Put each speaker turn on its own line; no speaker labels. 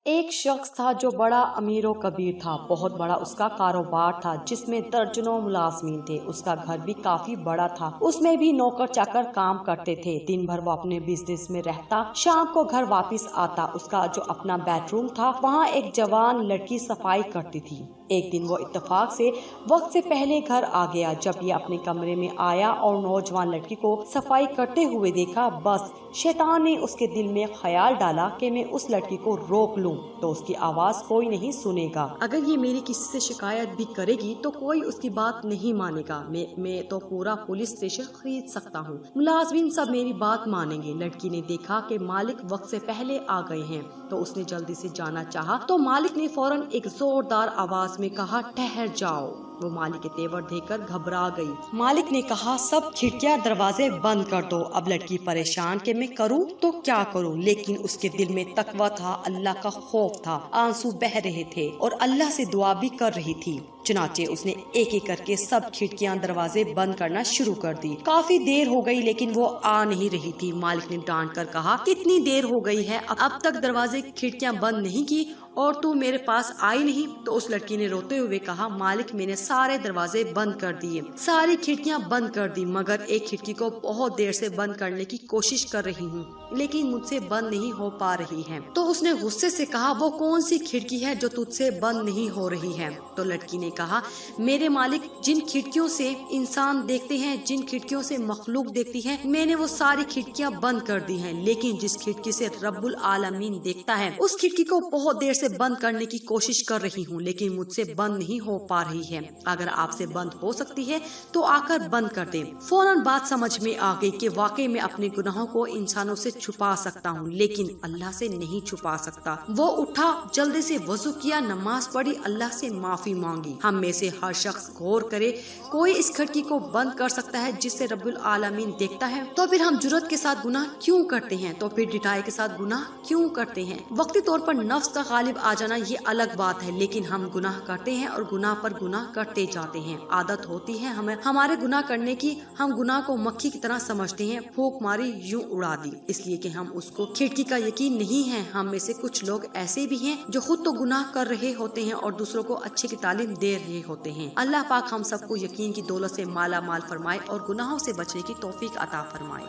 एक शख्स था जो बड़ा अमीर व कबीर था। बहुत बड़ा उसका कारोबार था जिसमें दर्जनों मुलाजमीन थे। उसका घर भी काफी बड़ा था। उसमें भी नौकर चाकर काम करते थे। दिन भर वो अपने बिजनेस में रहता, शाम को घर वापस आता। उसका जो अपना बेडरूम था, वहाँ एक जवान लड़की सफाई करती थी। एक दिन वो इत्तेफाक से वक्त से पहले घर आ गया। जब ये अपने कमरे में आया और नौजवान लड़की को सफाई करते हुए देखा, बस शैतान ने उसके दिल में ख्याल डाला कि मैं उस लड़की को रोक लूं तो उसकी आवाज कोई नहीं सुनेगा। अगर ये मेरी किसी से शिकायत भी करेगी तो कोई उसकी बात नहीं मानेगा। मैं तो पूरा पुलिस स्टेशन खरीद सकता हूँ। मुलाजमीन सब मेरी बात मानेंगे। लड़की ने देखा कि मालिक वक्त से पहले आ गए हैं तो उसने जल्दी से जाना चाहा तो मालिक ने फौरन एक जोरदार आवाज में कहा, ठहर जाओ। वो मालिक के तेवर देखकर घबरा गई। मालिक ने कहा, सब खिड़कियां दरवाजे बंद कर दो। अब लड़की परेशान कि मैं करूं तो क्या करूं, लेकिन उसके दिल में तकवा था, अल्लाह का खौफ था। आंसू बह रहे थे और अल्लाह से दुआ भी कर रही थी। चुनाचे उसने एक एक करके सब खिड़कियां दरवाजे बंद करना शुरू कर दी। काफी देर हो गई लेकिन वो आ नहीं रही थी। मालिक ने डांट कर कहा, कितनी देर हो गई है, अब तक दरवाजे खिड़कियां बंद नहीं की और तू मेरे पास आई नहीं। तो उस लड़की ने रोते हुए कहा, मालिक मैंने सारे दरवाजे बंद कर दिए, सारी खिड़कियां बंद कर दी, मगर एक खिड़की को बहुत देर से बंद करने की कोशिश कर रही हूँ लेकिन मुझसे बंद नहीं हो पा रही है। तो उसने गुस्से से कहा, वो कौन सी खिड़की है जो तुझसे बंद नहीं हो रही है? तो लड़की ने कहा, मेरे मालिक, जिन खिड़कियों से इंसान देखते हैं, जिन खिड़कियों से मखलूक देखती है, मैंने वो सारी खिड़कियां बंद कर दी हैं, लेकिन जिस खिड़की से रब्बुल आलमीन देखता है उस खिड़की को बहुत देर से बंद करने की कोशिश कर रही हूँ लेकिन मुझसे बंद नहीं हो पा रही है। अगर आपसे बंद हो सकती है तो आकर बंद कर दे। फौरन बात समझ में आ गई कि वाकई में अपने गुनाहों को इंसानों से छुपा सकता हूँ लेकिन अल्लाह से नहीं छुपा सकता। वो उठा, जल्दी से वजू किया, नमाज पढ़ी, अल्लाह से माफी मांगी। हम में से हर शख्स गौर करे, कोई इस खिड़की को बंद कर सकता है जिससे रब्बुल आलमीन देखता है? तो फिर हम जुर्रत के साथ गुनाह क्यों करते हैं? तो फिर ढिठाई के साथ गुनाह क्यों करते हैं? वक्ती तौर पर नफ्स का गालिब आ जाना ये अलग बात है, लेकिन हम गुनाह करते हैं और गुनाह पर गुनाह करते जाते हैं। आदत होती है हमें हमारे गुनाह करने की। हम गुनाह को मक्खी की तरह समझते हैं, फूंक मारी यूं उड़ा दी, इसलिए कि हम उसको खिड़की का यकीन नहीं है। हम में से कुछ लोग ऐसे भी हैं जो खुद तो गुनाह कर रहे होते हैं और दूसरों को अच्छे की तालीम दे रहे होते हैं। अल्लाह पाक हम सबको यकीन की दौलत से माला माल फरमाए और गुनाहों से बचने की तौफीक अता फरमाए।